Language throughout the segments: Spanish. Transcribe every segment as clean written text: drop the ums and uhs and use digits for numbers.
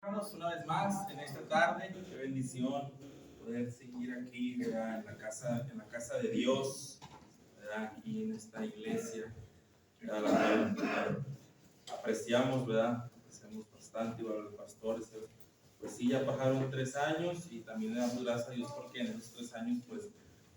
Hermanos, una vez más en esta tarde, qué bendición poder seguir aquí, ¿verdad? En la casa de Dios, ¿verdad? Aquí en esta iglesia, ¿verdad? La cual apreciamos, ¿verdad? Apreciamos bastante, igual los pastores, pues sí, ya pasaron 3 años y también le damos gracias a Dios porque en esos 3 años, pues,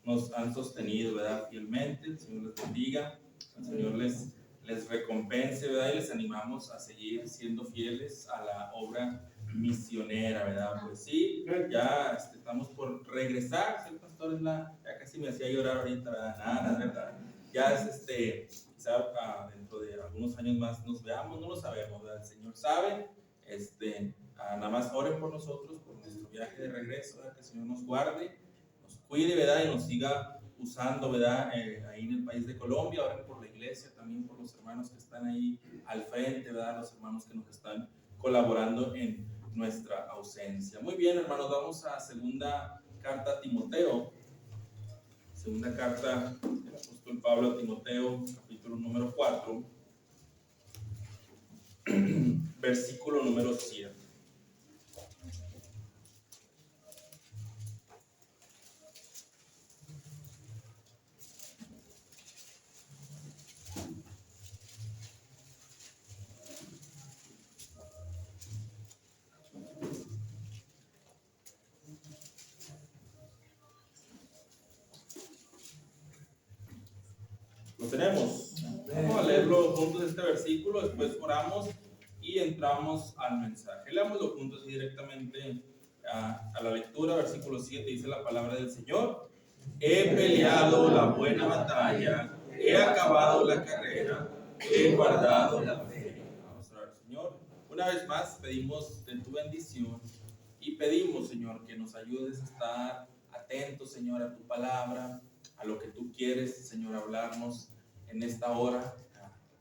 nos han sostenido, ¿verdad? Fielmente. El Señor les bendiga, el Señor les recompense, ¿verdad? Y les animamos a seguir siendo fieles a la obra misionera, ¿verdad? Pues sí, ya estamos por regresar, el pastor ya casi me hacía llorar ahorita, ¿verdad? Nada, ¿verdad? Ya es quizá dentro de algunos años más nos veamos, no lo sabemos, ¿verdad? El Señor sabe, nada más oren por nosotros, por nuestro viaje de regreso, ¿verdad? Que el Señor nos guarde, nos cuide, ¿verdad? Y nos siga usando, ¿verdad? Ahí en el país de Colombia, oren por la iglesia, también por los hermanos que están ahí al frente, ¿verdad? Los hermanos que nos están colaborando en nuestra ausencia. Muy bien, hermanos, vamos a segunda carta a Timoteo. Segunda carta del apóstol Pablo a Timoteo, capítulo número 4, versículo número 7. Lo tenemos. Vamos a leerlo juntos este versículo, después oramos y entramos al mensaje. Leámoslo juntos directamente a la lectura. Versículo 7 dice la palabra del Señor: he peleado la buena batalla, he acabado la carrera, he guardado la fe. Vamos a orar, Señor. Una vez más pedimos de tu bendición y pedimos, Señor, que nos ayudes a estar atentos, Señor, a tu palabra, a lo que tú quieres, Señor, hablarnos en esta hora.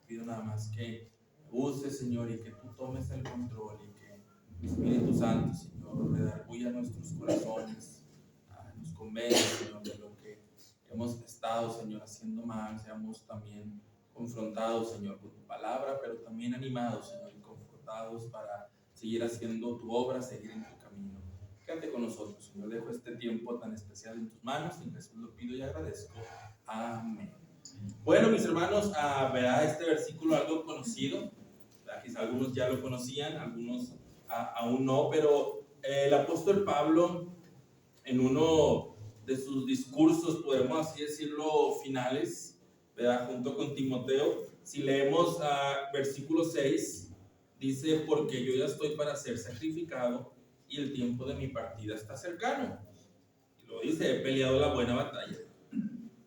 Pido nada más que uses, Señor, y que tú tomes el control y que el Espíritu Santo, Señor, redarguya nuestros corazones, nos convence, Señor, de lo que hemos estado, Señor, haciendo mal. Seamos también confrontados, Señor, con tu palabra, pero también animados, Señor, y confortados para seguir haciendo tu obra, seguir en tu camino. Quédate con nosotros, Señor. Dejo este tiempo tan especial en tus manos. En Jesús lo pido y agradezco. Amén. Bueno, mis hermanos, verá este versículo algo conocido. Quizá algunos ya lo conocían, algunos aún no, pero el apóstol Pablo, en uno de sus discursos, podemos así decirlo, finales, ¿verdad? Junto con Timoteo, si leemos versículo 6, dice: porque yo ya estoy para ser sacrificado y el tiempo de mi partida está cercano. Y lo dice: he peleado la buena batalla,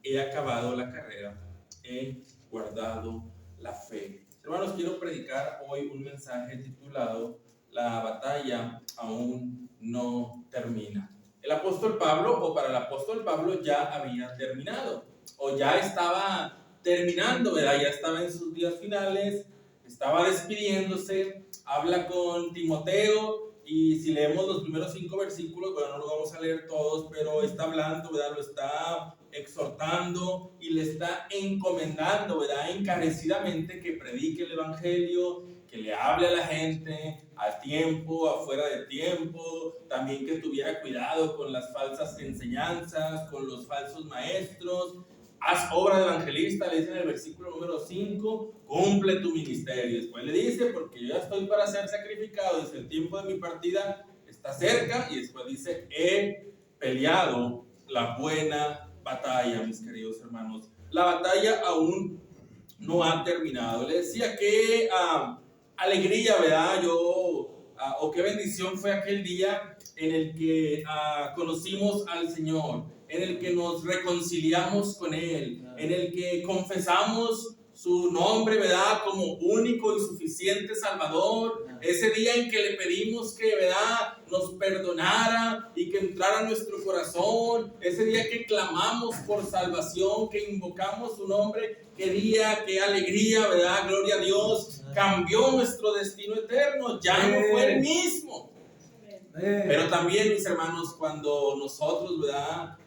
he acabado la carrera, he guardado la fe. Hermanos, quiero predicar hoy un mensaje titulado: la batalla aún no termina. El apóstol Pablo, o para el apóstol Pablo, ya había terminado, o ya estaba terminando, ¿verdad? Ya estaba en sus días finales, estaba despidiéndose, habla con Timoteo, y si leemos los primeros 5 versículos, bueno, no los vamos a leer todos, pero está hablando, ¿verdad? Lo está exhortando y le está encomendando, ¿verdad? Encarecidamente que predique el evangelio, que le hable a la gente a tiempo, afuera de tiempo, también que tuviera cuidado con las falsas enseñanzas, con los falsos maestros. Haz obra de evangelista, le dice en el versículo número 5, cumple tu ministerio. Después le dice: porque yo ya estoy para ser sacrificado, dice, el tiempo de mi partida está cerca. Y después dice: he peleado la buena batalla, mis queridos hermanos. La batalla aún no ha terminado. Le decía que alegría, ¿verdad? O qué bendición fue aquel día en el que conocimos al Señor, en el que nos reconciliamos con Él, en el que confesamos su nombre, ¿verdad? Como único y suficiente Salvador. Ese día en que le pedimos que, ¿verdad?, nos perdonara y que entrara en nuestro corazón. Ese día que clamamos por salvación, que invocamos su nombre. Qué día, qué alegría, ¿verdad? Gloria a Dios. Cambió nuestro destino eterno. Ya no fue el mismo. Pero también, mis hermanos, cuando nosotros, ¿verdad?,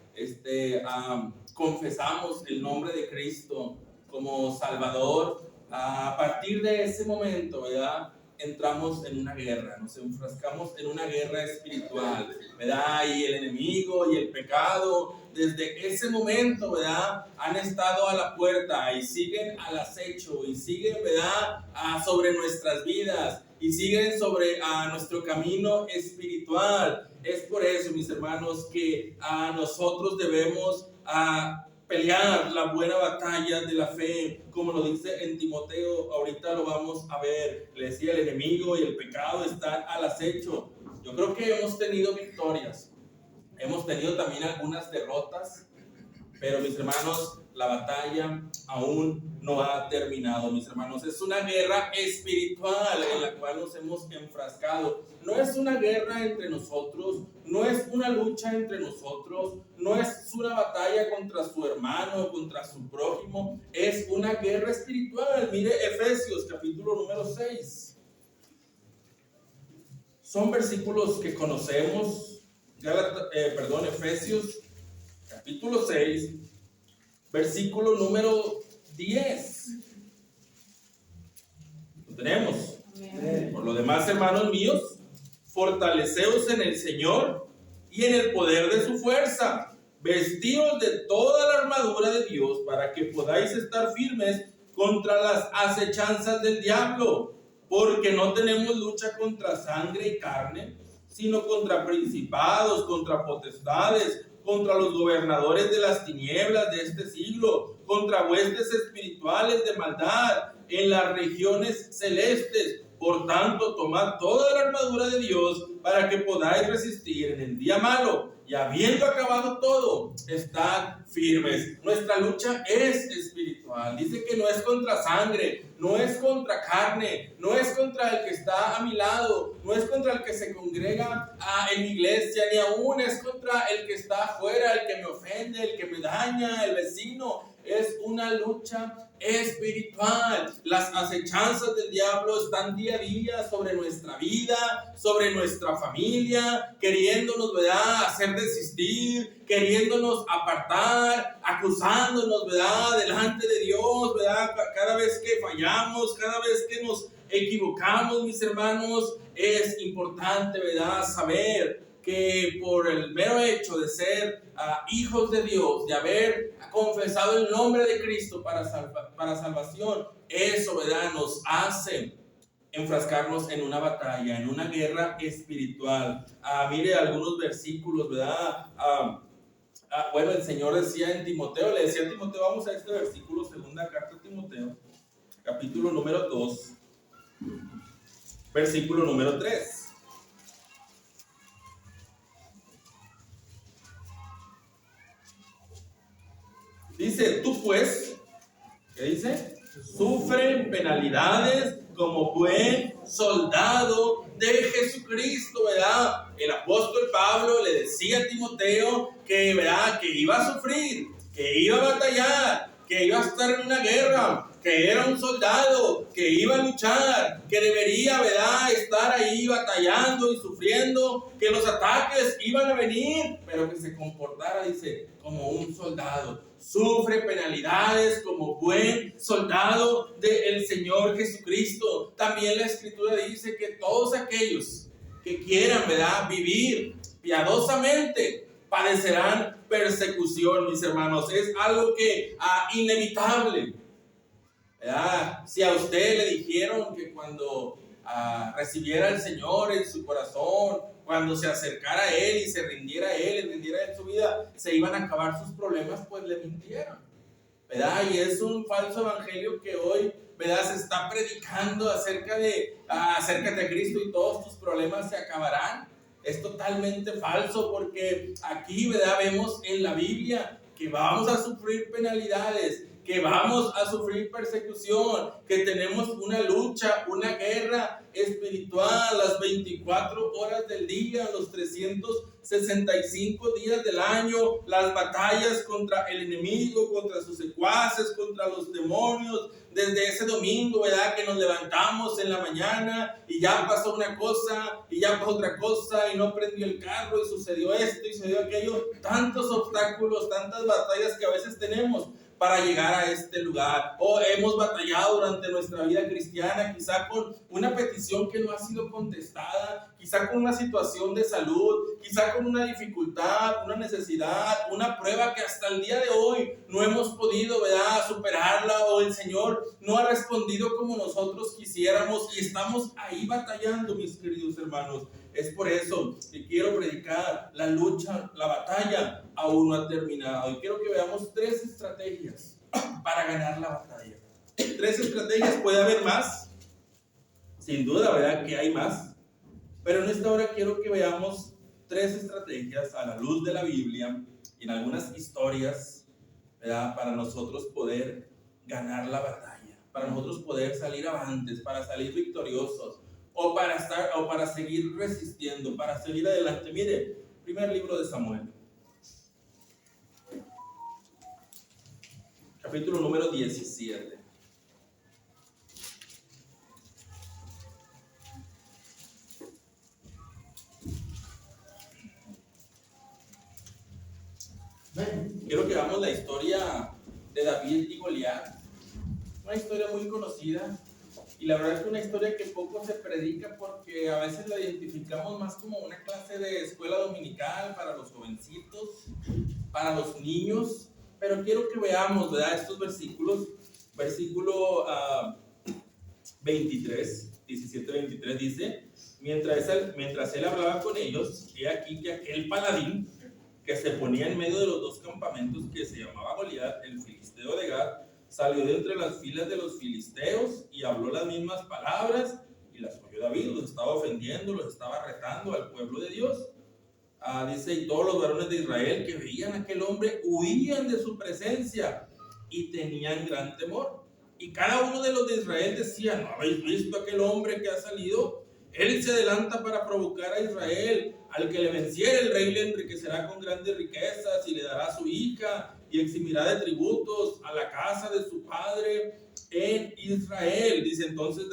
confesamos el nombre de Cristo como Salvador, a partir de ese momento, ¿verdad?, entramos en una guerra, nos enfrascamos en una guerra espiritual, ¿verdad? Y el enemigo y el pecado, desde ese momento, ¿verdad? Han estado a la puerta y siguen al acecho y siguen, ¿verdad? Sobre nuestras vidas y siguen sobre nuestro camino espiritual. Es por eso, mis hermanos, que nosotros debemos pelear la buena batalla de la fe, como lo dice en Timoteo. Ahorita lo vamos a ver. Le decía, el enemigo y el pecado están al acecho. Yo creo que hemos tenido victorias, hemos tenido también algunas derrotas, pero mis hermanos, la batalla aún no ha terminado, mis hermanos. Es una guerra espiritual en la cual nos hemos enfrascado. No es una guerra entre nosotros, no es una lucha entre nosotros, no es una batalla contra su hermano, contra su prójimo, es una guerra espiritual. Mire Efesios capítulo número 6. Son versículos que conocemos. Efesios capítulo 6, versículo número 10. Lo tenemos. Amén. Por lo demás, hermanos míos, fortaleceos en el Señor y en el poder de su fuerza. Vestíos de toda la armadura de Dios para que podáis estar firmes contra las acechanzas del diablo. Porque no tenemos lucha contra sangre y carne, sino contra principados, contra potestades, contra los gobernadores de las tinieblas de este siglo, contra huestes espirituales de maldad en las regiones celestes. Por tanto, tomad toda la armadura de Dios para que podáis resistir en el día malo, y habiendo acabado todo, estad firmes. Nuestra lucha es espiritual. Dice que no es contra sangre, no es contra carne, no es contra el que está a mi lado, no es contra el que se congrega en mi iglesia, ni aún es contra el que está afuera, el que me ofende, el que me daña, el vecino. Es una lucha espiritual. Las acechanzas del diablo están día a día sobre nuestra vida, sobre nuestra familia, queriéndonos, ¿verdad?, hacer desistir, queriéndonos apartar, acusándonos, ¿verdad?, delante de Dios, ¿verdad? Cada vez que fallamos, cada vez que nos equivocamos, mis hermanos, es importante, ¿verdad?, saber que por el mero hecho de ser hijos de Dios, de haber confesado el nombre de Cristo para salvación, eso, ¿verdad?, nos hace enfrascarnos en una batalla, en una guerra espiritual. Mire algunos versículos, ¿verdad? Bueno, el Señor decía en Timoteo, le decía a Timoteo, vamos a este versículo, segunda carta de Timoteo, capítulo número 2, versículo número 3. Dice, tú pues, ¿qué dice? Sufre penalidades como buen soldado de Jesucristo, ¿verdad? El apóstol Pablo le decía a Timoteo que, ¿verdad?, que iba a sufrir, que iba a batallar, que iba a estar en una guerra, que era un soldado, que iba a luchar, que debería, ¿verdad?, estar ahí batallando y sufriendo, que los ataques iban a venir, pero que se comportara, dice, como un soldado. Sufre penalidades como buen soldado del Señor Jesucristo. También la Escritura dice que todos aquellos que quieran, ¿verdad?, vivir piadosamente padecerán persecución, mis hermanos. Es algo que inevitable, ¿verdad? Si a usted le dijeron que cuando recibiera al Señor en su corazón, cuando se acercara a Él y se rindiera a Él, rindiera en su vida, se iban a acabar sus problemas, pues le mintieron, ¿verdad? Y es un falso evangelio que hoy, ¿verdad?, se está predicando acércate a Cristo y todos tus problemas se acabarán. Es totalmente falso, porque aquí, ¿verdad?, vemos en la Biblia que vamos a sufrir penalidades, que vamos a sufrir persecución, que tenemos una lucha, una guerra espiritual las 24 horas del día, los 365 días del año, las batallas contra el enemigo, contra sus secuaces, contra los demonios. Desde ese domingo, ¿verdad?, que nos levantamos en la mañana y ya pasó una cosa y ya pasó otra cosa y no prendió el carro y sucedió esto y sucedió aquello. Tantos obstáculos, tantas batallas que a veces tenemos. para llegar a este lugar. O hemos batallado durante nuestra vida cristiana, quizá con una petición que no ha sido contestada, quizá con una situación de salud, quizá con una dificultad, una necesidad, una prueba que hasta el día de hoy no hemos podido, ¿verdad?, superarla, o el Señor no ha respondido como nosotros quisiéramos y estamos ahí batallando, mis queridos hermanos. Es por eso que quiero predicar: la lucha, la batalla aún no ha terminado. Y quiero que veamos 3 estrategias para ganar la batalla. 3 estrategias, puede haber más, sin duda, ¿verdad?, que hay más. Pero en esta hora quiero que veamos 3 estrategias a la luz de la Biblia y en algunas historias, ¿verdad?, para nosotros poder ganar la batalla, para nosotros poder salir avantes, para salir victoriosos, o para seguir resistiendo, para seguir adelante. Mire, primer libro de Samuel, capítulo número 17. Quiero que veamos la historia de David y Goliat. Una historia muy conocida, y la verdad es que una historia que poco se predica, porque a veces la identificamos más como una clase de escuela dominical para los jovencitos, para los niños. Pero quiero que veamos, ¿verdad?, estos versículos. Versículo 17-23 dice: mientras él hablaba con ellos, he aquí que aquel paladín que se ponía en medio de los 2 campamentos, que se llamaba Goliat, el filisteo de Gat, salió de entre las filas de los filisteos y habló las mismas palabras, y las oyó David. Los estaba ofendiendo, los estaba retando al pueblo de Dios. Dice: y todos los varones de Israel que veían a aquel hombre huían de su presencia y tenían gran temor. Y cada uno de los de Israel decía: ¿no habéis visto aquel hombre que ha salido? Él se adelanta para provocar a Israel. Al que le venciere, el rey le enriquecerá con grandes riquezas y le dará a su hija, y eximirá de tributos a la casa de su padre en Israel. Dice entonces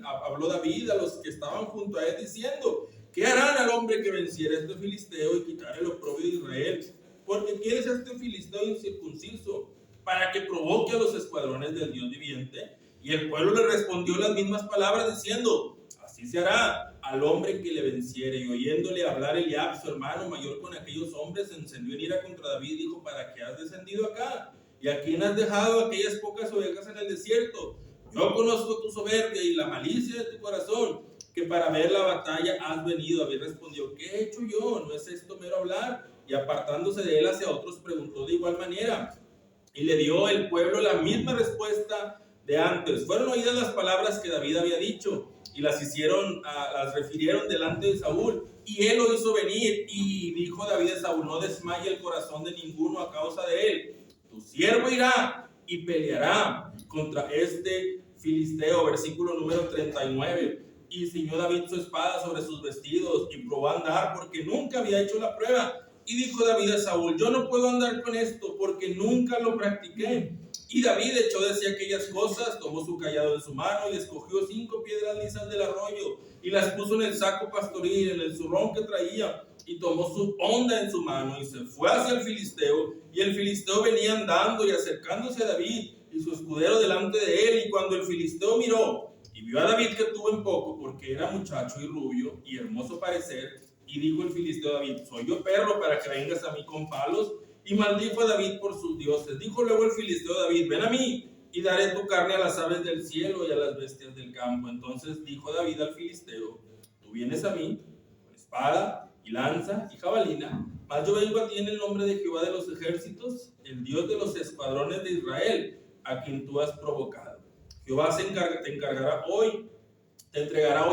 habló David a los que estaban junto a él diciendo: ¿qué harán al hombre que venciere a este filisteo y quitare el oprobio de Israel? Porque ¿quién es este filisteo incircunciso para que provoque a los escuadrones del Dios viviente? Y el pueblo le respondió las mismas palabras diciendo: así se hará al hombre que le venciere. Y oyéndole hablar Eliab, su hermano mayor, con aquellos hombres, se encendió en ira contra David y dijo: ¿para qué has descendido acá? ¿Y a quién has dejado aquellas pocas ovejas en el desierto? Yo conozco tu soberbia y la malicia de tu corazón, que para ver la batalla has venido. David respondió: ¿qué he hecho yo? ¿No es esto mero hablar? Y apartándose de él hacia otros, preguntó de igual manera. Y le dio el pueblo la misma respuesta de antes. Fueron oídas las palabras que David había dicho, y las refirieron delante de Saúl, y él lo hizo venir. Y dijo David a Saúl: no desmaye el corazón de ninguno a causa de él. Tu siervo irá y peleará contra este filisteo. Versículo número 39. Y ciñó David su espada sobre sus vestidos y probó a andar, porque nunca había hecho la prueba. Y dijo David a Saúl: yo no puedo andar con esto, porque nunca lo practiqué. Y David echó de sí aquellas cosas, tomó su cayado en su mano y escogió 5 piedras lisas del arroyo y las puso en el saco pastoril, en el zurrón que traía, y tomó su honda en su mano y se fue hacia el filisteo. Y el filisteo venía andando y acercándose a David y su escudero delante de él. Y cuando el filisteo miró y vio a David que tuvo en poco, porque era muchacho y rubio y hermoso parecer, y dijo el filisteo a David: ¿soy yo perro para que vengas a mí con palos? Y maldijo a David por sus dioses. Dijo luego el filisteo a David: ven a mí, y daré tu carne a las aves del cielo y a las bestias del campo. Entonces dijo David al filisteo: tú vienes a mí con espada y lanza y jabalina, mas yo vengo a ti en el nombre de Jehová de los ejércitos, el Dios de los escuadrones de Israel, a quien tú has provocado. Jehová te entregará hoy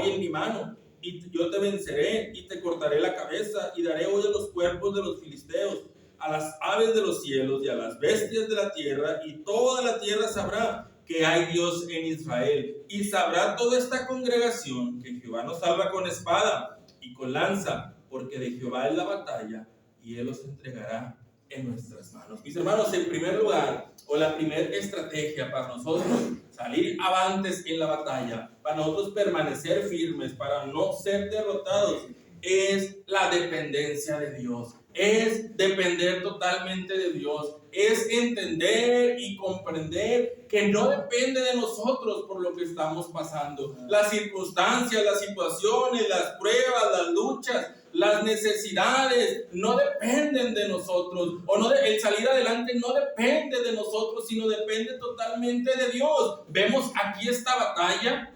en mi mano, y yo te venceré y te cortaré la cabeza, y daré hoy a los cuerpos de los filisteos, a las aves de los cielos y a las bestias de la tierra, y toda la tierra sabrá que hay Dios en Israel. Y sabrá toda esta congregación que Jehová nos salva con espada y con lanza, porque de Jehová es la batalla, y Él los entregará en nuestras manos. Mis hermanos, en primer lugar, o la primera estrategia para nosotros salir avantes en la batalla, para nosotros permanecer firmes, para no ser derrotados, es la dependencia de Dios. Es depender totalmente de Dios. Es entender y comprender que no depende de nosotros por lo que estamos pasando. Las circunstancias, las situaciones, las pruebas, las luchas, las necesidades no dependen de nosotros. El salir adelante no depende de nosotros, sino depende totalmente de Dios. Vemos aquí esta batalla.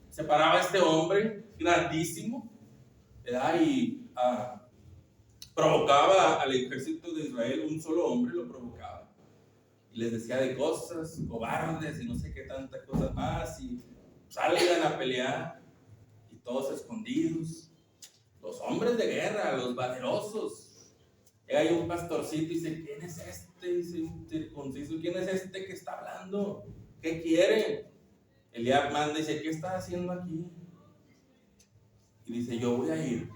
Se paraba este hombre grandísimo, ¿verdad? Y provocaba al ejército de Israel. Un solo hombre lo provocaba y les decía de cosas, cobardes y no sé qué tantas cosas más, y salgan a pelear, y todos escondidos, los hombres de guerra, los valerosos. Llega ahí un pastorcito y dice: ¿quién es este? Dice un circunciso: ¿quién es este que está hablando? ¿Qué quiere? Eliab manda y dice: ¿qué estás haciendo aquí? Y dice: yo voy a ir,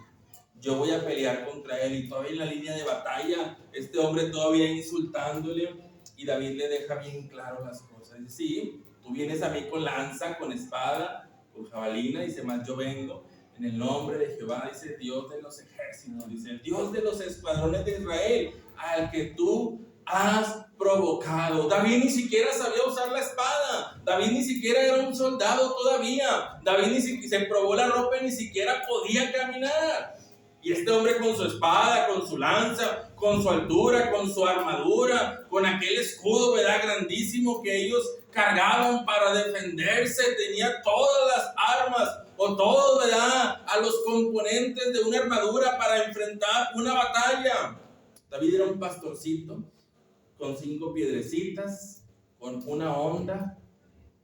yo voy a pelear contra él. Y todavía en la línea de batalla, este hombre todavía insultándole, y David le deja bien claro las cosas. Dice: sí, tú vienes a mí con lanza, con espada, con jabalina. Dice: más yo vengo en el nombre de Jehová, dice Dios de los ejércitos, dice el Dios de los escuadrones de Israel, al que tú has provocado. David ni siquiera sabía usar la espada. David ni siquiera era un soldado todavía. David ni siquiera se probó la ropa y ni siquiera podía caminar. Y este hombre con su espada, con su lanza, con su altura, con su armadura, con aquel escudo, ¿verdad?, grandísimo que ellos cargaban para defenderse, tenía todas las armas o todo, ¿verdad?, a los componentes de una armadura para enfrentar una batalla. David era un pastorcito con 5 piedrecitas, con una honda,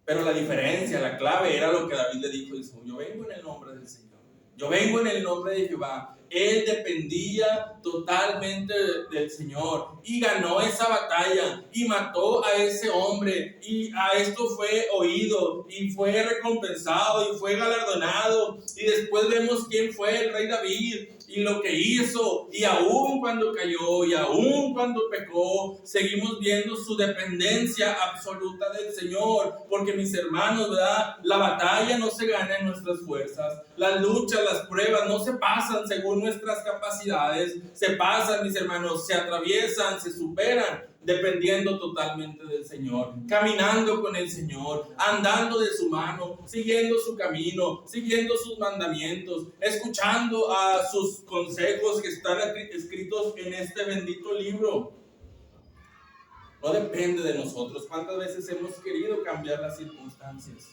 pero la diferencia, la clave era lo que David le dijo: dijo: yo vengo en el nombre del Señor, yo vengo en el nombre de Jehová. Él dependía totalmente del Señor y ganó esa batalla y mató a ese hombre, y a esto fue oído y fue recompensado y fue galardonado. Y después vemos quién fue el rey David y lo que hizo, y aún cuando cayó y aún cuando pecó, seguimos viendo su dependencia absoluta del Señor. Porque, mis hermanos, ¿verdad?, la batalla no se gana en nuestras fuerzas. Las luchas, las pruebas no se pasan según nuestras capacidades, se pasan, mis hermanos, se atraviesan, se superan, dependiendo totalmente del Señor, caminando con el Señor, andando de su mano, siguiendo su camino, siguiendo sus mandamientos, escuchando a sus consejos que están escritos en este bendito libro. No depende de nosotros. ¿Cuántas veces hemos querido cambiar las circunstancias?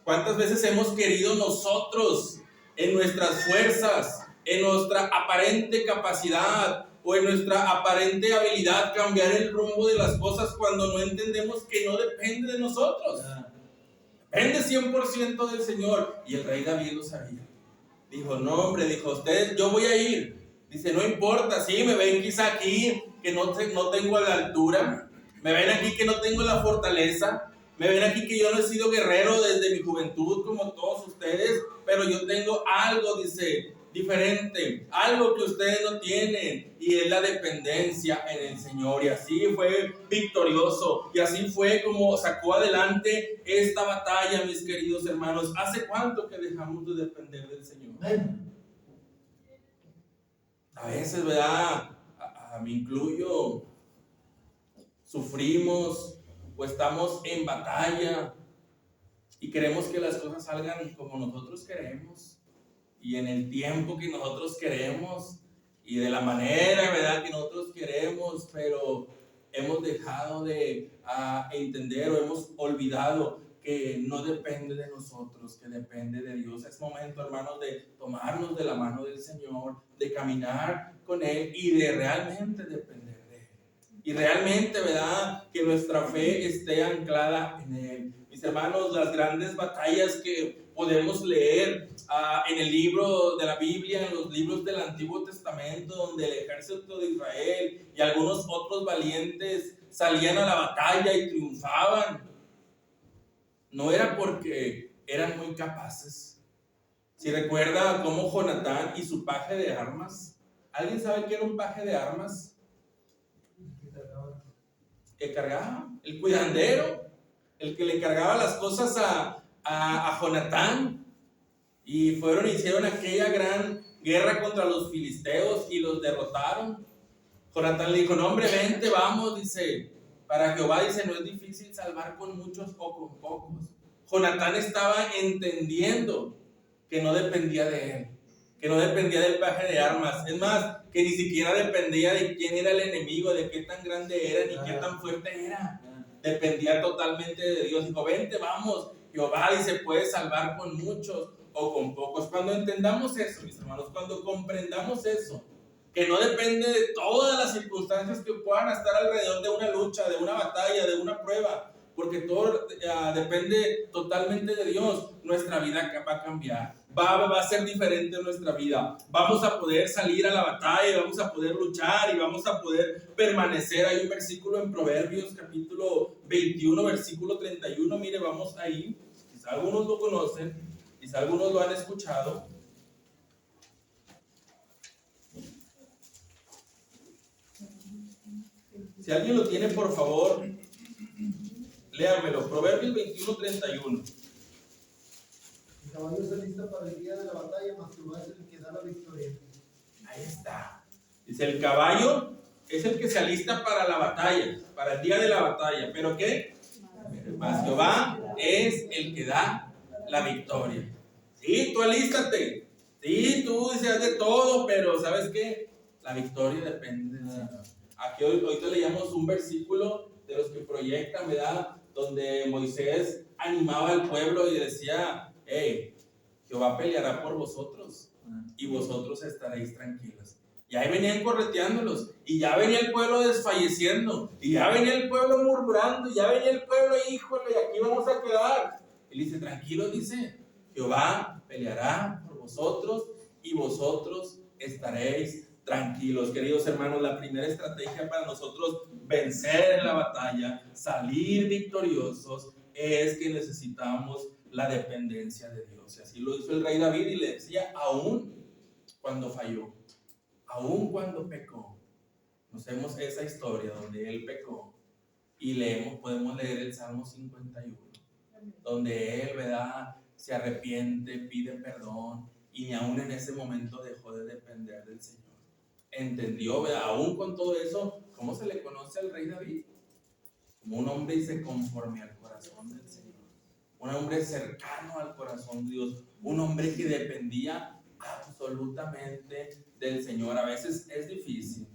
¿Cuántas veces hemos querido nosotros, en nuestras fuerzas, en nuestra aparente capacidad o en nuestra aparente habilidad, cambiar el rumbo de las cosas, cuando no entendemos que no depende de nosotros? Depende 100% del Señor. Y el rey David lo sabía. Dijo: no, hombre, dijo, ustedes, yo voy a ir. Dice: no importa, sí, me ven quizá aquí que no tengo la altura, me ven aquí que no tengo la fortaleza, me ven aquí que yo no he sido guerrero desde mi juventud como todos ustedes, pero yo tengo algo, dice, diferente, algo que ustedes no tienen, y es la dependencia en el Señor. Y así fue victorioso, y así fue como sacó adelante esta batalla, mis queridos hermanos. ¿Hace cuánto que dejamos de depender del Señor? A veces, ¿verdad?, me incluyo, sufrimos o estamos en batalla y queremos que las cosas salgan como nosotros queremos y en el tiempo que nosotros queremos y de la manera, ¿verdad?, que nosotros queremos, pero hemos dejado de entender o hemos olvidado que no depende de nosotros, que depende de Dios. Es momento, hermanos, de tomarnos de la mano del Señor, de caminar con Él y de realmente depender de Él. Y realmente, ¿verdad?, que nuestra fe esté anclada en Él. Mis hermanos, las grandes batallas que podemos leer en el libro de la Biblia, en los libros del Antiguo Testamento, donde el ejército de Israel y algunos otros valientes salían a la batalla y triunfaban, no era porque eran muy capaces. Si recuerda cómo Jonatán y su paje de armas, ¿alguien sabe qué era un paje de armas? Que cargaba, el cuidandero, el que le cargaba las cosas a Jonatán. Y fueron y hicieron aquella gran guerra contra los filisteos y los derrotaron. Jonatán le dijo, no hombre, vente, vamos, dice, para Jehová, dice, no es difícil salvar con muchos o con pocos. Jonatán estaba entendiendo que no dependía de él, que no dependía del paje de armas, es más, que ni siquiera dependía de quién era el enemigo, de qué tan grande era, ni qué tan fuerte era. Dependía totalmente de Dios. Dijo, vente, vamos, Jehová, dice, puede salvar con muchos o con pocos. Cuando entendamos eso, mis hermanos, cuando comprendamos eso, que no depende de todas las circunstancias que puedan estar alrededor de una lucha, de una batalla, de una prueba, porque todo depende totalmente de Dios, nuestra vida va a cambiar, va a ser diferente nuestra vida, vamos a poder salir a la batalla, vamos a poder luchar y vamos a poder permanecer. Hay un versículo en Proverbios capítulo 21, versículo 31, mire, vamos ahí, quizá algunos lo conocen, quizá algunos lo han escuchado. Si alguien lo tiene, por favor, léamelo. Proverbios 21:31. El caballo se alista para el día de la batalla, mas Jehová es el que da la victoria. Ahí está. Dice, el caballo es el que se alista para la batalla, para el día de la batalla. ¿Pero qué? Mas Jehová es el que da la victoria. Sí, tú alístate. Sí, tú dices de todo, pero ¿sabes qué? La victoria depende del Señor. Aquí ahorita leíamos un versículo de los que proyectan, ¿verdad? Donde Moisés animaba al pueblo y decía, hey, Jehová peleará por vosotros y vosotros estaréis tranquilos. Y ahí venían correteándolos, y ya venía el pueblo desfalleciendo, y ya venía el pueblo murmurando, y ya venía el pueblo, híjole, aquí vamos a quedar. Él dice, tranquilos, dice, Jehová peleará por vosotros y vosotros estaréis tranquilos. Queridos hermanos, la primera estrategia para nosotros vencer en la batalla, salir victoriosos, es que necesitamos la dependencia de Dios. Y así lo hizo el rey David, y le decía, aún cuando falló, aún cuando pecó. Conocemos esa historia donde él pecó, y podemos leer el Salmo 51, donde él, ¿verdad?, se arrepiente, pide perdón, y ni aún en ese momento dejó de depender del Señor. Entendió, ¿verdad?, aún con todo eso, ¿cómo se le conoce al rey David? Como un hombre, dice, conforme al corazón del Señor, un hombre cercano al corazón de Dios, un hombre que dependía absolutamente del Señor. A veces es difícil,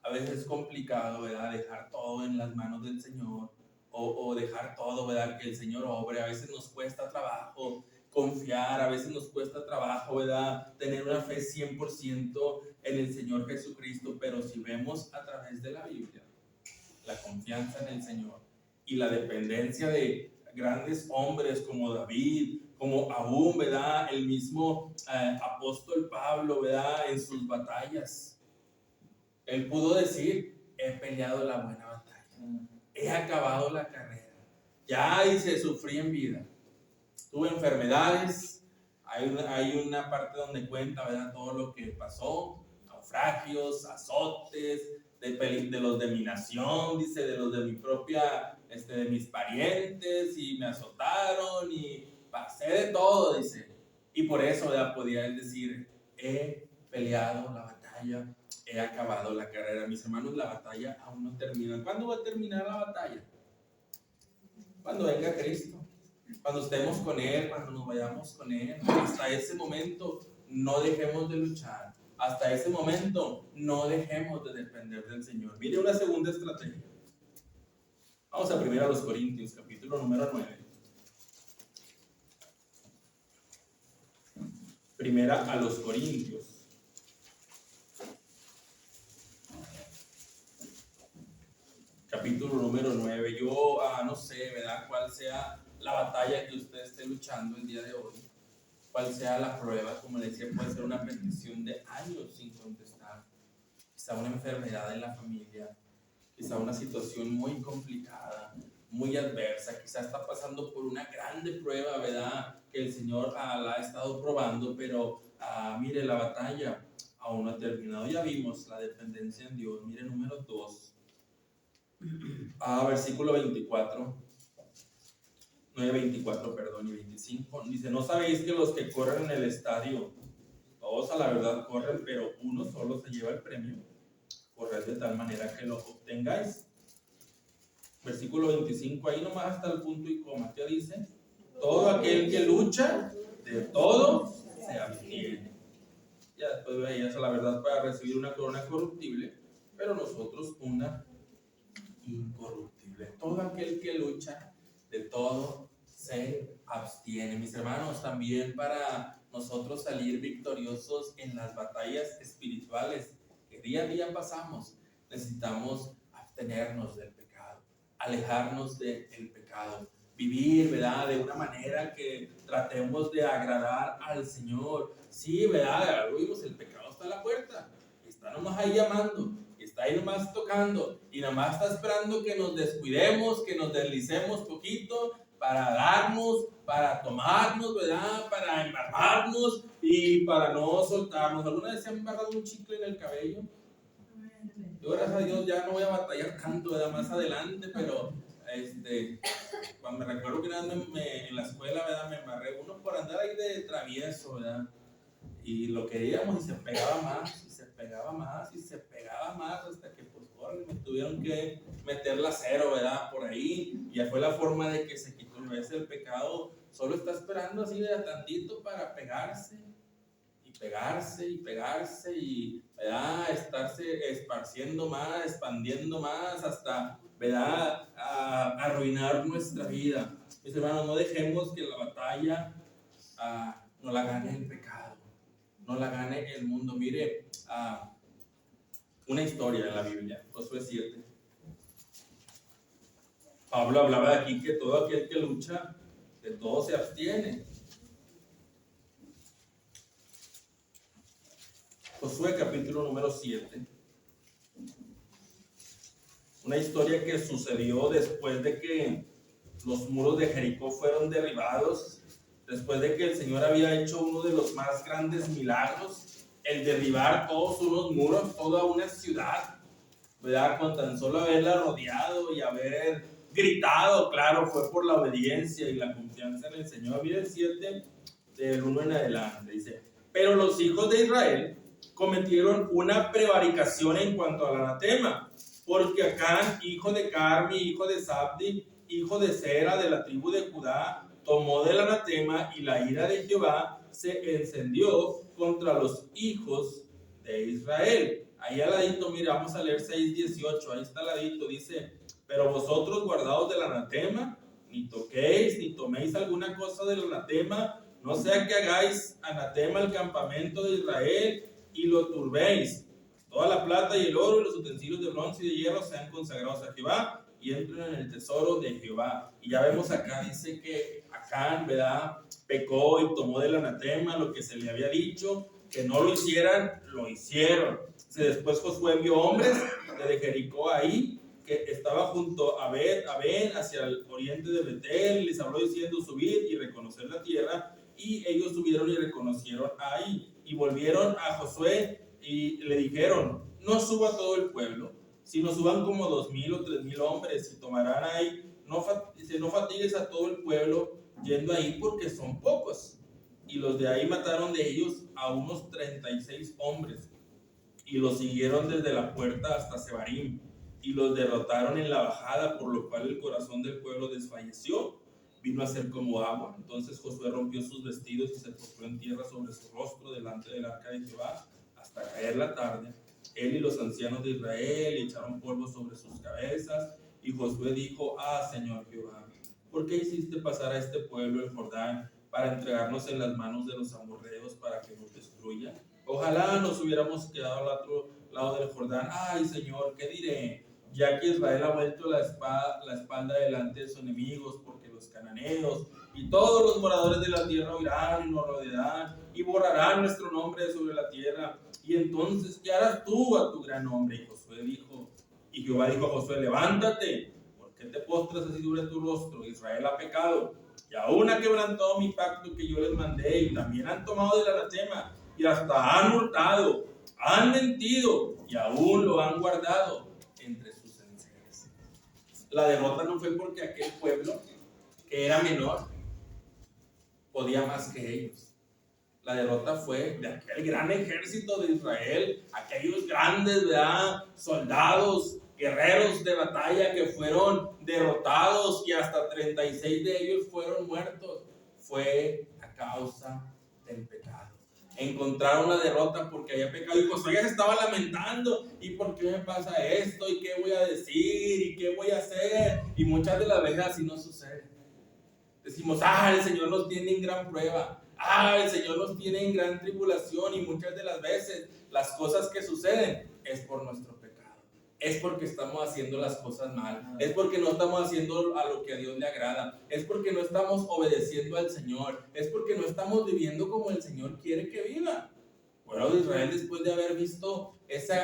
a veces es complicado, ¿verdad?, dejar todo en las manos del Señor, o dejar todo, ¿verdad?, que el Señor obre. A veces nos cuesta trabajo confiar, a veces nos cuesta trabajo, ¿verdad?, tener una fe 100% en el Señor Jesucristo. Pero si vemos a través de la Biblia, la confianza en el Señor y la dependencia de grandes hombres como David, como aún, ¿verdad?, el mismo apóstol Pablo, ¿verdad?, en sus batallas, él pudo decir, he peleado la buena batalla, he acabado la carrera, ya hice, sufrí en vida, tuve enfermedades. Hay una parte donde cuenta, ¿verdad?, todo lo que pasó, naufragios, azotes, de los de mi nación, dice, de los de mi propia, de mis parientes, y me azotaron, y pasé de todo, dice, y por eso, ¿verdad?, podía él decir, he peleado la batalla, he acabado la carrera. Mis hermanos, la batalla aún no termina. ¿Cuándo va a terminar la batalla? Cuando venga Cristo, cuando estemos con Él, cuando nos vayamos con Él. Hasta ese momento no dejemos de luchar, hasta ese momento no dejemos de depender del Señor. Mire una segunda estrategia. Vamos a primero a los Corintios, capítulo número 9. Primera a los Corintios. Capítulo número 9. Yo no sé, ¿verdad?, cuál sea la batalla que usted esté luchando el día de hoy, cuál sea la prueba. Como le decía, puede ser una petición de años sin contestar, quizá una enfermedad en la familia, quizá una situación muy complicada, muy adversa, quizá está pasando por una grande prueba, ¿verdad?, que el Señor la ha estado probando, pero mire, la batalla aún no ha terminado. Ya vimos la dependencia en Dios. Mire, número 2, versículo 24. 9:24, perdón, y 25, dice, ¿no sabéis que los que corren en el estadio, Todos a la verdad corren, pero uno solo se lleva el premio. Corred de tal manera que lo obtengáis. Versículo 25, ahí nomás hasta el punto y coma. ¿Qué dice? Todo aquel que lucha, de todo se abstiene. Ya después veías a la verdad para recibir una corona corruptible, pero nosotros una incorruptible. Todo aquel que lucha, de todo se abstiene. Mis hermanos, también para nosotros salir victoriosos en las batallas espirituales que día a día pasamos, necesitamos abstenernos del pecado, alejarnos del pecado, vivir, ¿verdad?, de una manera que tratemos de agradar al Señor. Sí, ¿verdad? Ya lo vimos, el pecado está a la puerta, está nomás ahí llamando, está ahí nomás tocando y nomás está esperando que nos descuidemos, que nos deslicemos poquito para darnos, para tomarnos, ¿verdad?, para embarrarnos y para no soltarnos. ¿Alguna vez se han embarrado un chicle en el cabello? Yo, gracias a Dios, ya no voy a batallar tanto, ¿verdad?, más adelante, pero cuando me recuerdo que en la escuela, ¿verdad?, me embarré uno por andar ahí de travieso, ¿verdad?, y lo queríamos y se pegaba más, y se pegaba más, y se pegaba más, hasta que pues me tuvieron que meter la cero, ¿verdad?, por ahí, y ya fue la forma de que se quitó. A veces el pecado solo está esperando así de tantito para pegarse, y pegarse, y pegarse, y, ¿verdad?, estarse esparciendo más, expandiendo más, hasta, ¿verdad?, arruinar nuestra vida. Mis hermanos, no dejemos que la batalla no la gane el pecado, no la gane el mundo. Mire, una historia en la Biblia, Josué 7. Pablo hablaba de aquí que todo aquel que lucha, de todo se abstiene. Josué capítulo número 7. Una historia que sucedió después de que los muros de Jericó fueron derribados, después de que el Señor había hecho uno de los más grandes milagros, el derribar todos unos muros, toda una ciudad, ¿verdad?, con tan solo haberla rodeado y haber gritado. Claro, fue por la obediencia y la confianza en el Señor. Miren 7 del 1 en adelante, dice: pero los hijos de Israel cometieron una prevaricación en cuanto al anatema, porque Acán, hijo de Carmi, hijo de Zabdi, hijo de Sera, de la tribu de Judá, tomó del anatema, y la ira de Jehová se encendió contra los hijos de Israel. Ahí al ladito, mira, vamos a leer 6:18, ahí está al ladito, dice: pero vosotros, guardaos del anatema, ni toquéis ni toméis alguna cosa del anatema, no sea que hagáis anatema al campamento de Israel y lo turbéis. Toda la plata y el oro y los utensilios de bronce y de hierro sean consagrados a Jehová y entren en el tesoro de Jehová. Y ya vemos acá, dice que Acán, ¿verdad?, pecó y tomó del anatema lo que se le había dicho que no lo hicieran, lo hicieron. Después Josué vio hombres de Jericó ahí, que estaba junto a Ben, hacia el oriente de Betel, y les habló diciendo: subid y reconocer la tierra. Y ellos subieron y reconocieron ahí, y volvieron a Josué y le dijeron: no suba todo el pueblo, sino suban como 2,000 o 3,000 hombres, y tomarán ahí. No fatigues a todo el pueblo yendo ahí, porque son pocos. Y los de ahí mataron de ellos a unos 36 hombres, y los siguieron desde la puerta hasta Sebarim, y los derrotaron en la bajada, por lo cual el corazón del pueblo desfalleció, vino a ser como agua. Entonces Josué rompió sus vestidos y se postró en tierra sobre su rostro delante del arca de Jehová hasta caer la tarde. Él y los ancianos de Israel echaron polvo sobre sus cabezas, y Josué dijo: Señor Jehová, ¿por qué hiciste pasar a este pueblo el Jordán para entregarnos en las manos de los amorreos para que nos destruyan? Ojalá nos hubiéramos quedado al otro lado del Jordán. Ay, Señor, ¿qué diré? Ya que Israel ha vuelto la espalda delante de sus enemigos, porque los cananeos y todos los moradores de la tierra oirán y nos rodearán y borrarán nuestro nombre sobre la tierra. Y entonces, ¿qué harás tú a tu gran nombre? Y Jehová dijo a Josué: levántate, ¿por qué te postras así sobre tu rostro? Israel ha pecado, y aún ha quebrantado mi pacto que yo les mandé, y también han tomado del anatema, y hasta han hurtado, han mentido, y aún lo han guardado entre sus enseres. La derrota no fue porque aquel pueblo, que era menor, podía más que ellos. La derrota fue de aquel gran ejército de Israel, aquellos grandes, ¿verdad?, soldados, guerreros de batalla que fueron derrotados y hasta 36 de ellos fueron muertos. Fue a causa del pecado. Encontraron la derrota porque había pecado, y Josué se estaba lamentando: ¿y por qué me pasa esto? ¿Y qué voy a decir? ¿Y qué voy a hacer? Y muchas de las veces así no sucede. Decimos: el Señor nos tiene en gran prueba, el Señor nos tiene en gran tribulación, y muchas de las veces las cosas que suceden es por nuestro pecado, es porque estamos haciendo las cosas mal, es porque no estamos haciendo a lo que a Dios le agrada, es porque no estamos obedeciendo al Señor, es porque no estamos viviendo como el Señor quiere que viva. Bueno, Israel, después de haber visto ese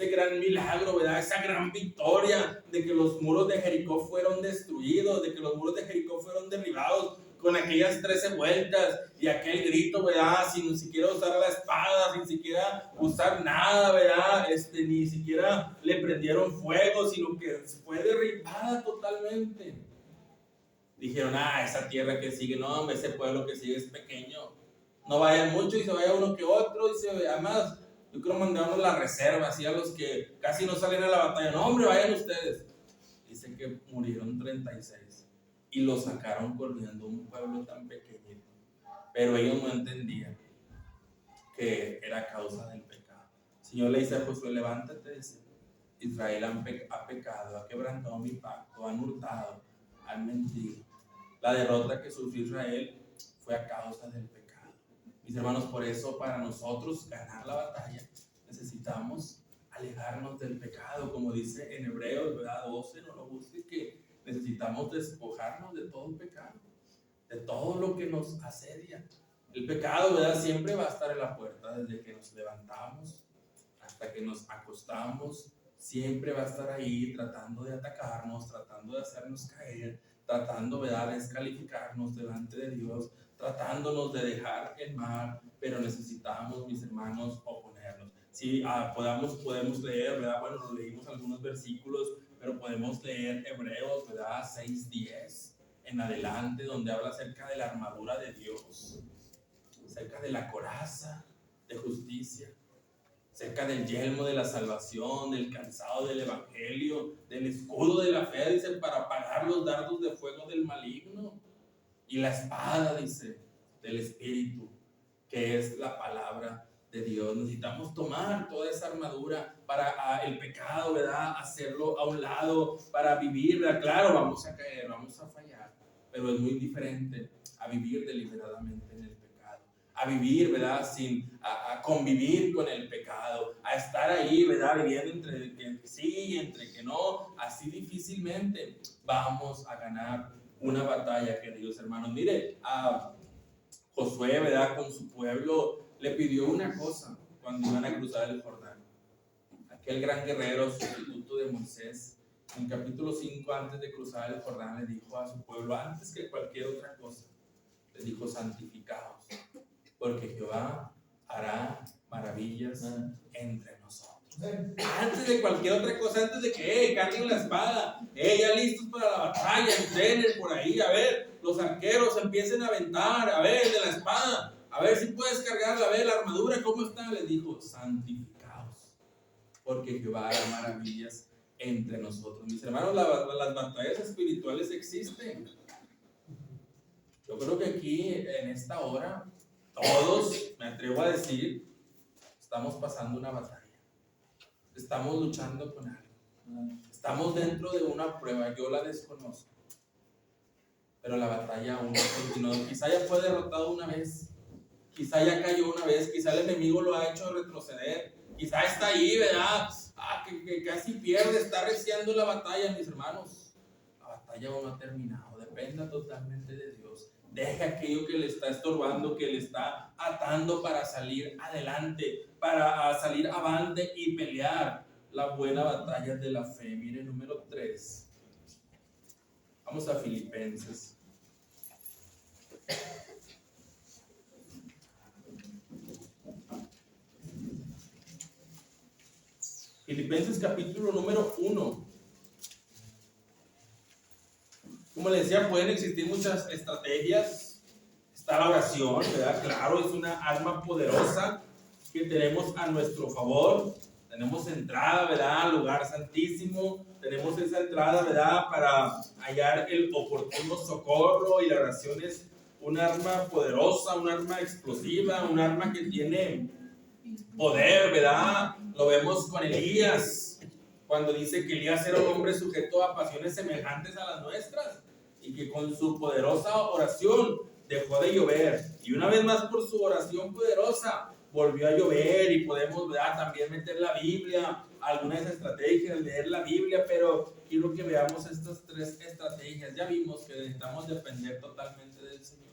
gran milagro, ¿verdad?, esa gran victoria de que los muros de Jericó fueron destruidos, de que los muros de Jericó fueron derribados, con aquellas 13 vueltas y aquel grito, ¿verdad?, sin siquiera usar la espada, sin siquiera usar nada, ¿verdad?, ni siquiera le prendieron fuego, sino que fue derribada totalmente. Dijeron: esa tierra que sigue, no, hombre, ese pueblo que sigue es pequeño. No vayan mucho y se vaya uno que otro, y además, yo creo mandamos la reserva, así a los que casi no salen a la batalla. No, hombre, vayan ustedes. Dice que murieron 36 y lo sacaron corriendo, un pueblo tan pequeñito. Pero ellos no entendían que era causa del pecado. El Señor le dice a Josué: levántate, dice, Israel ha pecado, ha quebrantado mi pacto, han hurtado, han mentido. La derrota que sufrió Israel fue a causa del pecado. Mis hermanos, por eso para nosotros ganar la batalla necesitamos alejarnos del pecado, como dice en Hebreos, ¿verdad?, 12, no lo busques, que necesitamos despojarnos de todo pecado, de todo lo que nos asedia. El pecado, ¿verdad?, siempre va a estar en la puerta, desde que nos levantamos hasta que nos acostamos, siempre va a estar ahí tratando de atacarnos, tratando de hacernos caer, tratando, ¿verdad?, de descalificarnos delante de Dios, tratándonos de dejar el mal, pero necesitamos, mis hermanos, oponernos. Sí, podemos leer, ¿verdad? Bueno, nos leímos algunos versículos, pero podemos leer Hebreos, ¿verdad?, 6:10 en adelante, donde habla acerca de la armadura de Dios, acerca de la coraza de justicia, acerca del yelmo de la salvación, del calzado del evangelio, del escudo de la fe, dice, para apagar los dardos de fuego del maligno, y la espada, dice, del Espíritu, que es la palabra de Dios. Necesitamos tomar toda esa armadura para el pecado, ¿verdad?, hacerlo a un lado, para vivir, ¿verdad? Claro, vamos a caer, vamos a fallar, pero es muy diferente a vivir deliberadamente en el pecado, a vivir, ¿verdad?, a convivir con el pecado, a estar ahí, ¿verdad?, viviendo entre que sí y entre que no. Así difícilmente vamos a ganar una batalla, queridos hermanos. Mire, a Josué, ¿verdad?, con su pueblo, le pidió una cosa cuando iban a cruzar el Jordán. Aquel gran guerrero, sustituto de Moisés, en capítulo 5, antes de cruzar el Jordán, le dijo a su pueblo, antes que cualquier otra cosa, le dijo: santificaos, porque Jehová hará maravillas entre nosotros. Antes de cualquier otra cosa, antes de que carguen la espada, ya listos para la batalla, entrenen por ahí, a ver, los arqueros empiecen a aventar, a ver, de la espada, a ver si puedes cargarla, a ver, la armadura, ¿cómo está? Les dijo: santificaos, porque Jehová hará maravillas entre nosotros. Mis hermanos, las batallas espirituales existen. Yo creo que aquí, en esta hora, todos, me atrevo a decir, estamos pasando una batalla. Estamos luchando con algo. Estamos dentro de una prueba, yo la desconozco, pero la batalla aún no continúa. Quizá ya fue derrotado una vez, quizá ya cayó una vez, quizá el enemigo lo ha hecho retroceder, quizá está ahí, ¿verdad?, que casi pierde, está arreciando la batalla. Mis hermanos, la batalla aún no ha terminado. Dependa totalmente de Dios. Deje aquello que le está estorbando, que le está atando, para salir adelante, para salir avante y pelear la buena batalla de la fe. Mire, número 3. Vamos a Filipenses. Filipenses capítulo número 1. Como les decía, pueden existir muchas estrategias. está la oración, ¿verdad? Claro, es una arma poderosa que tenemos a nuestro favor. Tenemos entrada, ¿verdad?, al lugar santísimo. Tenemos esa entrada, ¿verdad?, para hallar el oportuno socorro. Y la oración es un arma poderosa, un arma explosiva, un arma que tiene poder, ¿verdad? Lo vemos con Elías, cuando dice que Elías era un hombre sujeto a pasiones semejantes a las nuestras y que con su poderosa oración dejó de llover. Y una vez más, por su oración poderosa, volvió a llover. Y podemos, ¿verdad?, también meter la Biblia, algunas estrategias, leer la Biblia, pero quiero que veamos estas 3 estrategias. Ya vimos que necesitamos depender totalmente del Señor.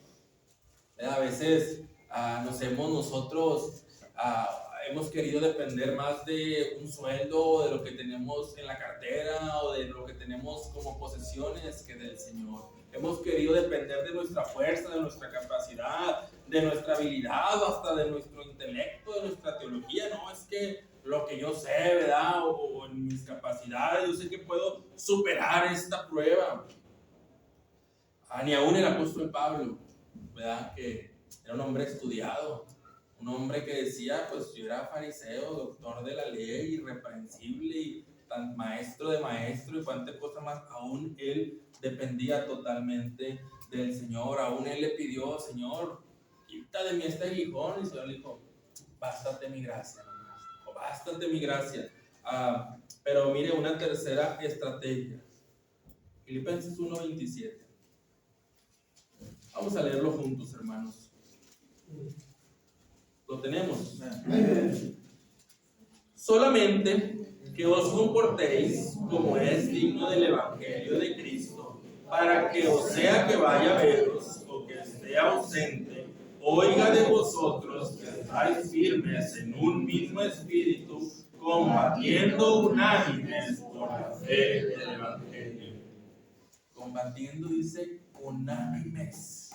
A veces nosotros hemos querido depender más de un sueldo, de lo que tenemos en la cartera o de lo que tenemos como posesiones que del Señor. Hemos querido depender de nuestra fuerza, de nuestra capacidad, de nuestra habilidad, hasta de nuestro intelecto, de nuestra teología. No, es que lo que yo sé, ¿verdad? O en mis capacidades, yo sé que puedo superar esta prueba. Ni aún el apóstol Pablo, ¿verdad?, que era un hombre estudiado, un hombre que decía, pues yo era fariseo, doctor de la ley, irreprensible y tan maestro de maestro y cuánta cosa más. Aún él dependía totalmente del Señor. Aún él le pidió: Señor, quita de mí este aguijón. Y el Señor le dijo: bástate mi gracia, o bástate mi gracia. Pero mire, una tercera estrategia, Filipenses 1:27. Vamos a leerlo juntos, hermanos. Lo tenemos. Solamente que os comportéis como es digno del Evangelio de Cristo, para que, o sea que vaya a veros o que esté ausente, oiga de vosotros que estáis firmes en un mismo espíritu, combatiendo unánimes por la fe del Evangelio. Combatiendo, dice, unánimes.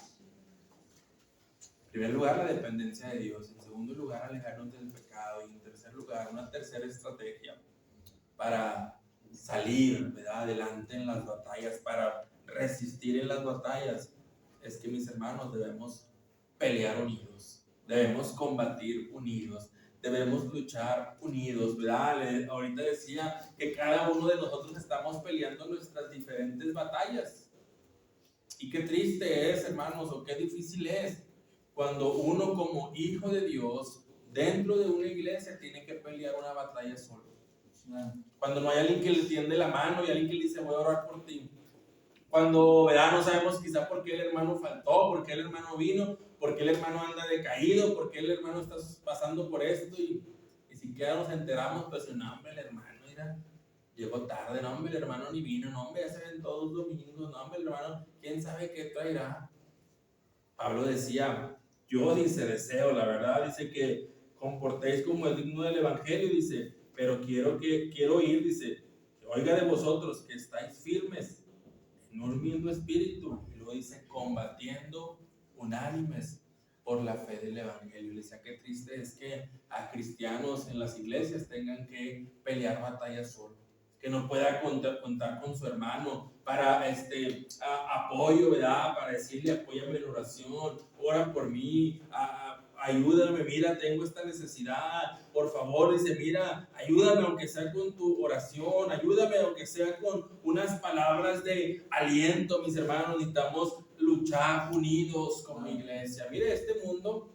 En primer lugar, la dependencia de Dios. En segundo lugar, alejarnos del pecado. Y en tercer lugar, una tercera estrategia para salir, ¿verdad?, adelante en las batallas, para resistir en las batallas, es que, mis hermanos, debemos pelear unidos, debemos combatir unidos, debemos luchar unidos, ¿verdad? Ahorita decía que cada uno de nosotros estamos peleando nuestras diferentes batallas. Y qué triste es, hermanos, o qué difícil es cuando uno, como hijo de Dios, dentro de una iglesia, tiene que pelear una batalla solo. Cuando no hay alguien que le tiende la mano y alguien que le dice: voy a orar por ti. Cuando, ¿verdad?, no sabemos quizá por qué el hermano faltó, por qué el hermano vino, por qué el hermano anda decaído, por qué el hermano está pasando por esto, y siquiera nos enteramos, pues, no, hombre, el hermano, mira, llegó tarde, no, hombre, el hermano ni vino, no, hombre, ya se ven todos los domingos, no, hombre, el hermano, quién sabe qué traerá. Pablo decía: yo, dice, deseo, la verdad, dice, que comportéis como es digno del Evangelio, dice, pero quiero oír, dice, que oiga de vosotros que estáis firmes en un mismo espíritu. Y luego dice: combatiendo unánimes por la fe del Evangelio. Le decía: qué triste es que a cristianos en las iglesias tengan que pelear batallas solos, que no pueda contar con su hermano para apoyo, ¿verdad?, para decirle: apóyame en oración, ora por mí, ayúdame, mira, tengo esta necesidad, por favor, dice, mira, ayúdame aunque sea con tu oración, ayúdame aunque sea con unas palabras de aliento. Mis hermanos, necesitamos luchar unidos como iglesia. Mire, este mundo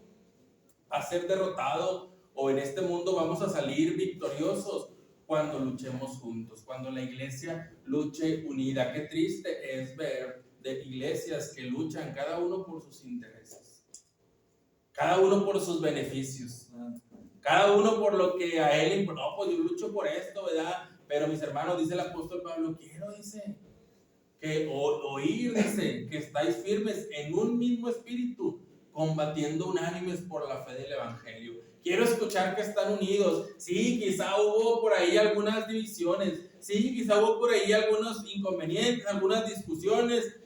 va a ser derrotado, o en este mundo vamos a salir victoriosos cuando luchemos juntos, cuando la iglesia luche unida. Qué triste es ver de iglesias que luchan cada uno por sus intereses, cada uno por sus beneficios, cada uno por lo que a él, no, pues yo lucho por esto, ¿verdad? Pero, mis hermanos, dice el apóstol Pablo, quiero, dice, que oír, dice, que estáis firmes en un mismo espíritu, combatiendo unánimes por la fe del Evangelio. Quiero escuchar que están unidos. Sí, quizá hubo por ahí algunas divisiones, sí, quizá hubo por ahí algunos inconvenientes, algunas discusiones,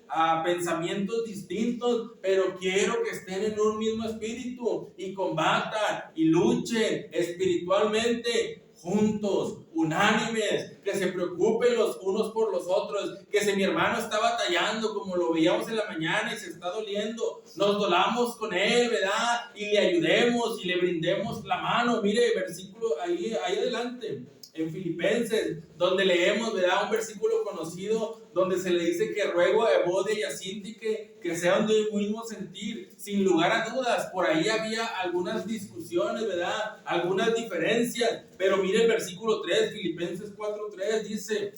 pensamientos distintos, pero quiero que estén en un mismo espíritu y combatan y luchen espiritualmente juntos, unánimes, que se preocupen los unos por los otros, que si mi hermano está batallando, como lo veíamos en la mañana y se está doliendo, nos dolamos con él, ¿verdad? Y le ayudemos y le brindemos la mano. Mire, versículo ahí adelante, en Filipenses, donde leemos, ¿verdad? Un versículo conocido, donde se le dice que ruego a Evodia y a Síntique que sean de un mismo sentir, sin lugar a dudas. Por ahí había algunas discusiones, ¿verdad? Algunas diferencias, pero mire el versículo 3, Filipenses 4:3, dice: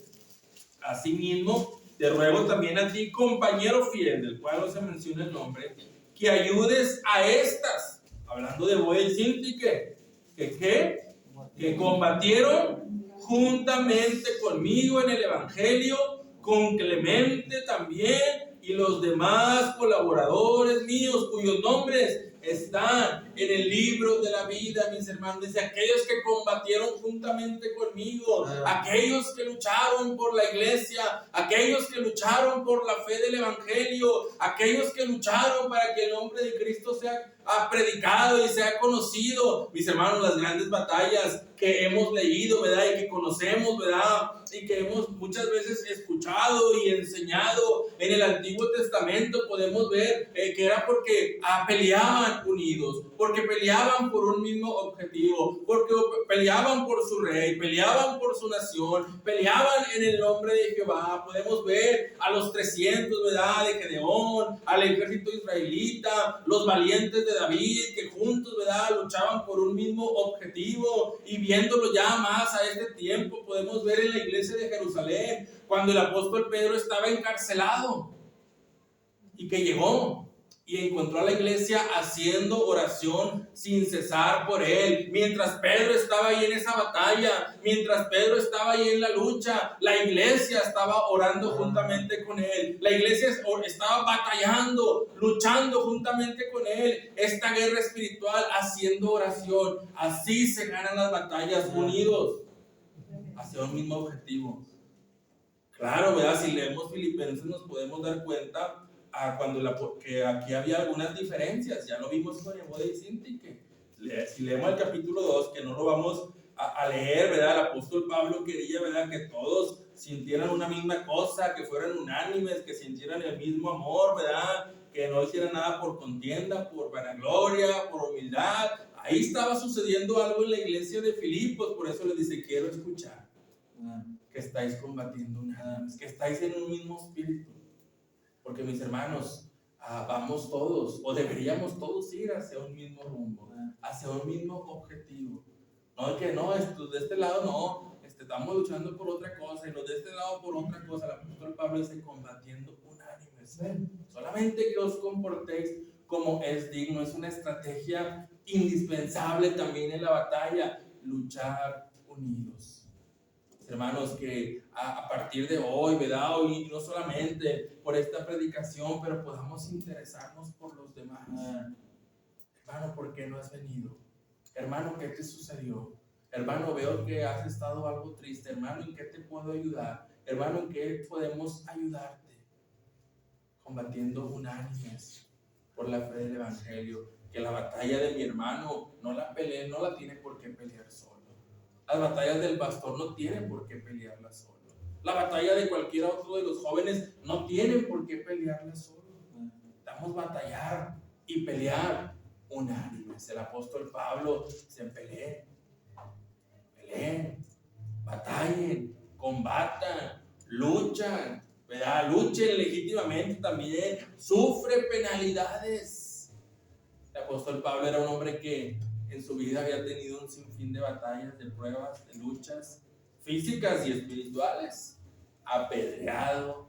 asimismo, te ruego también a ti, compañero fiel, del cual no se menciona el nombre, que ayudes a estas, hablando de Evodia y Síntique, que combatieron juntamente conmigo en el Evangelio, con Clemente también y los demás colaboradores míos, cuyos nombres están en el libro de la vida, mis hermanos. Dice: aquellos que combatieron juntamente conmigo, aquellos que lucharon por la iglesia, aquellos que lucharon por la fe del Evangelio, aquellos que lucharon para que el nombre de Cristo sea predicado y sea conocido. Mis hermanos, las grandes batallas que hemos leído, ¿verdad? Y que conocemos, ¿verdad? Y que hemos muchas veces escuchado y enseñado en el Antiguo Testamento, podemos ver que era porque peleaban unidos, porque peleaban por un mismo objetivo, porque peleaban por su rey, peleaban por su nación, peleaban en el nombre de Jehová. Podemos ver a los 300, ¿verdad? De Gedeón, al ejército israelita, los valientes de David, que juntos, ¿verdad? Luchaban por un mismo objetivo. Y viéndolo ya más a este tiempo, podemos ver en la iglesia de Jerusalén, cuando el apóstol Pedro estaba encarcelado y que llegó y encontró a la iglesia haciendo oración sin cesar por él. Mientras Pedro estaba ahí en esa batalla, mientras Pedro estaba ahí en la lucha, la iglesia estaba orando juntamente con él. La iglesia estaba batallando, luchando juntamente con él. Esta guerra espiritual, haciendo oración. Así se ganan las batallas, unidos hacia un mismo objetivo. Claro, ¿verdad? Si leemos Filipenses nos podemos dar cuenta que aquí había algunas diferencias. Ya lo vimos con Evodia y Síntique. Si leemos el capítulo 2, que no lo vamos a leer, ¿verdad? El apóstol Pablo quería, ¿verdad?, que todos sintieran una misma cosa, que fueran unánimes, que sintieran el mismo amor, ¿verdad? Que no hicieran nada por contienda, por vanagloria, por humildad. Ahí estaba sucediendo algo en la iglesia de Filipos. Por eso les dice: quiero escuchar que estáis combatiendo unánimes, que estáis en un mismo espíritu. Porque, mis hermanos, vamos todos, o deberíamos todos ir hacia un mismo rumbo, hacia un mismo objetivo. No es que no, de este lado no, estamos luchando por otra cosa, y los de este lado por otra cosa. El apóstol Pablo dice: combatiendo unánimes. Solamente que os comportéis como es digno. Es una estrategia indispensable también en la batalla, luchar unidos. Hermanos, que a partir de hoy, ¿verdad? Y no solamente por esta predicación, pero podamos interesarnos por los demás. Hermano, ¿por qué no has venido? Hermano, ¿qué te sucedió? Hermano, veo que has estado algo triste. Hermano, ¿en qué te puedo ayudar? Hermano, ¿en qué podemos ayudarte? Combatiendo unánimes por la fe del Evangelio. Que la batalla de mi hermano no la pelee, no la tiene por qué pelear solo. Las batallas del pastor no tienen por qué pelearlas solo. La batalla de cualquier otro de los jóvenes no tienen por qué pelearlas solo. Necesitamos batallar y pelear unánimes. El apóstol Pablo se peleen, batallen, combatan, luchan, ¿verdad? Luchen legítimamente también, sufre penalidades. El apóstol Pablo era un hombre que en su vida había tenido un sinfín de batallas, de pruebas, de luchas físicas y espirituales. Apedreado,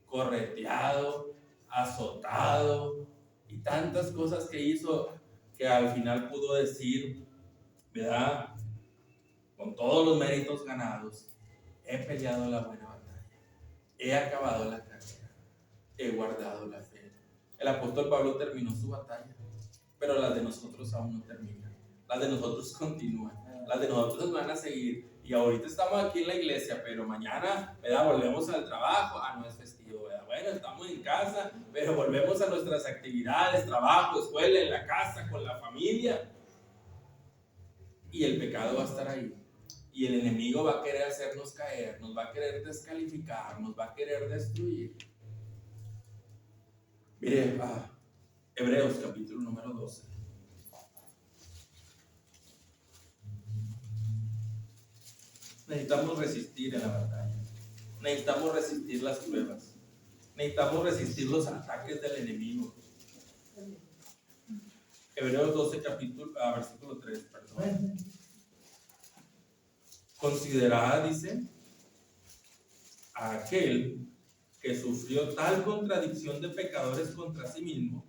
correteado, azotado y tantas cosas que hizo, que al final pudo decir, ¿verdad?, con todos los méritos ganados: he peleado la buena batalla, he acabado la carrera, he guardado la fe. El apóstol Pablo terminó su batalla, pero las de nosotros aún no terminan. Las de nosotros continúan, las de nosotros nos van a seguir. Y ahorita estamos aquí en la iglesia, pero mañana, ¿verdad?, volvemos al trabajo. No es festivo, ¿verdad? Bueno, estamos en casa, pero volvemos a nuestras actividades, trabajo, escuela, en la casa, con la familia. Y el pecado va a estar ahí. Y el enemigo va a querer hacernos caer, nos va a querer descalificar, nos va a querer destruir. Mire, Hebreos capítulo número 12. Necesitamos resistir en la batalla. Necesitamos resistir las pruebas. Necesitamos resistir los ataques del enemigo. Hebreos 12, versículo 3, perdón. Considerad, dice, a aquel que sufrió tal contradicción de pecadores contra sí mismo,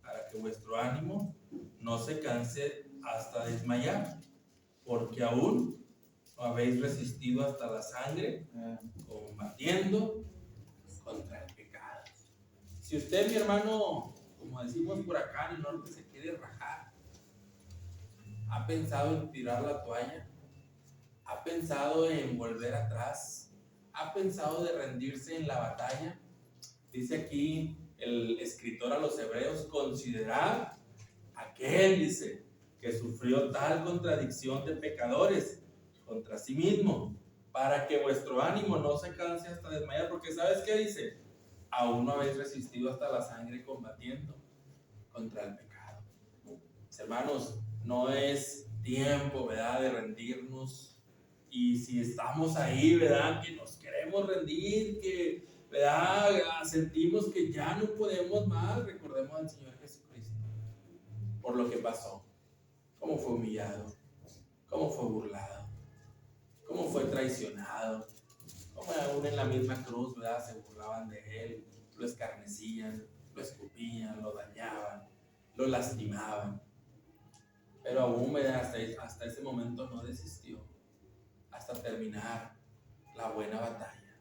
para que vuestro ánimo no se canse hasta desmayar, porque aún no habéis resistido hasta la sangre, combatiendo contra el pecado. Si usted, mi hermano, como decimos por acá en el norte, se quiere rajar, ha pensado en tirar la toalla, ha pensado en volver atrás, ha pensado de rendirse en la batalla, dice aquí el escritor a los hebreos, considerad aquel, dice, que sufrió tal contradicción de pecadores contra sí mismo, para que vuestro ánimo no se canse hasta desmayar, porque ¿sabes qué dice? Aún no habéis resistido hasta la sangre combatiendo contra el pecado. Hermanos, no es tiempo, ¿verdad?, de rendirnos. Y si estamos ahí, ¿verdad?, que nos queremos rendir, que, ¿verdad?, sentimos que ya no podemos más, recordemos al Señor Jesucristo por lo que pasó, cómo fue humillado, cómo fue burlado, cómo fue traicionado, cómo aún en la misma cruz, ¿verdad?, se burlaban de él, lo escarnecían, lo escupían, lo dañaban, lo lastimaban. Pero aún, ¿verdad?, hasta ese momento no desistió, hasta terminar la buena batalla,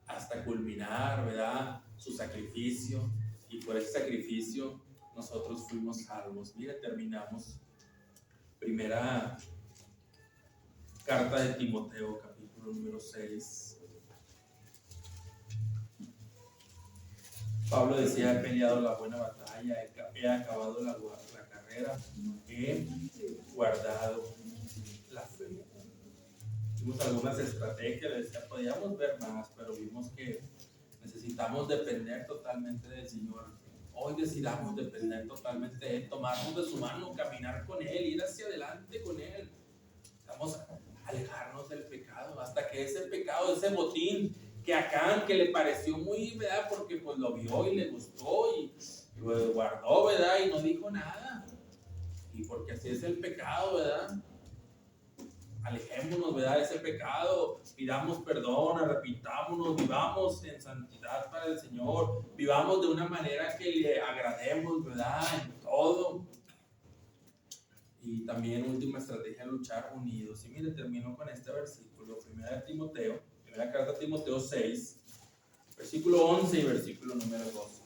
hasta culminar, ¿verdad?, su sacrificio, y por ese sacrificio nosotros fuimos salvos. Mire, terminamos primera carta de Timoteo, capítulo número 6. Pablo decía, he peleado la buena batalla, he acabado la carrera, he guardado la fe. Vimos algunas estrategias, podíamos ver más, pero vimos que necesitamos depender totalmente del Señor. Hoy decidamos depender totalmente de Él, tomarnos de su mano, caminar con Él, ir hacia adelante con Él. Vamos a alejarnos del pecado, hasta que ese pecado, ese botín que Acán, que le pareció muy, ¿verdad?, porque pues lo vio y le gustó y lo guardó, ¿verdad?, y no dijo nada. Y porque así es el pecado, ¿verdad? Alejémonos, ¿verdad?, de ese pecado, pidamos perdón, arrepentámonos, vivamos en santidad para el Señor, vivamos de una manera que le agrademos, ¿verdad?, en todo. Y también última estrategia, luchar unidos. Y mire, termino con este versículo, primera carta a Timoteo 6, versículo 11 y versículo número 12.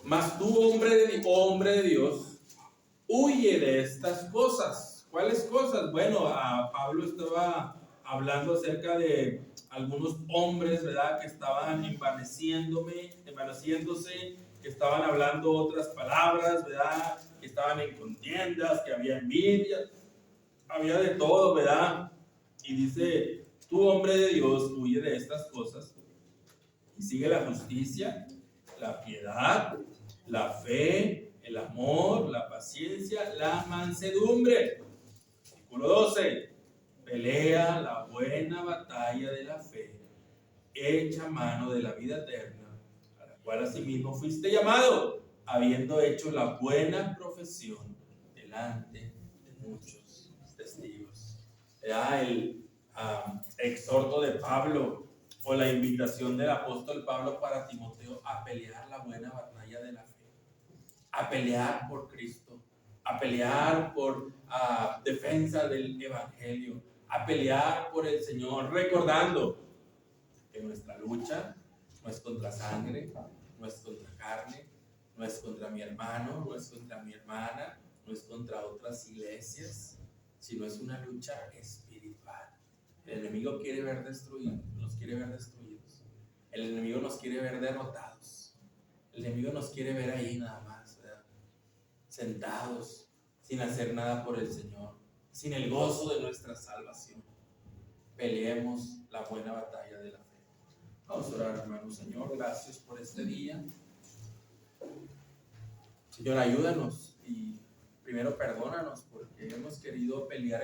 Mas tú, hombre de Dios, huye de estas cosas. ¿Cuáles cosas? Bueno, Pablo estaba hablando acerca de algunos hombres, ¿verdad?, que estaban envaneciéndose, que estaban hablando otras palabras, ¿verdad?, que estaban en contiendas, que había envidia, había de todo, ¿verdad? Y dice, tú, hombre de Dios, huye de estas cosas y sigue la justicia, la piedad, la fe, el amor, la paciencia, la mansedumbre. Versículo 12. Pelea la buena batalla de la fe, echa mano de la vida eterna, a la cual asimismo fuiste llamado, habiendo hecho la buena profesión delante de muchos testigos. Era el exhorto de Pablo, o la invitación del apóstol Pablo para Timoteo a pelear la buena batalla de la fe, a pelear por Cristo, a pelear por defensa del evangelio, a pelear por el Señor, recordando que nuestra lucha no es contra sangre, no es contra carne, no es contra mi hermano, no es contra mi hermana, no es contra otras iglesias, sino es una lucha espiritual. El enemigo quiere ver destruidos, nos quiere ver destruidos. El enemigo nos quiere ver derrotados. El enemigo nos quiere ver ahí nada más, ¿verdad?, sentados, sin hacer nada por el Señor, sin el gozo de nuestra salvación. Peleemos la buena batalla de la fe. Vamos a orar, hermano. Señor, gracias por este día. Señor, ayúdanos y primero perdónanos porque hemos querido pelear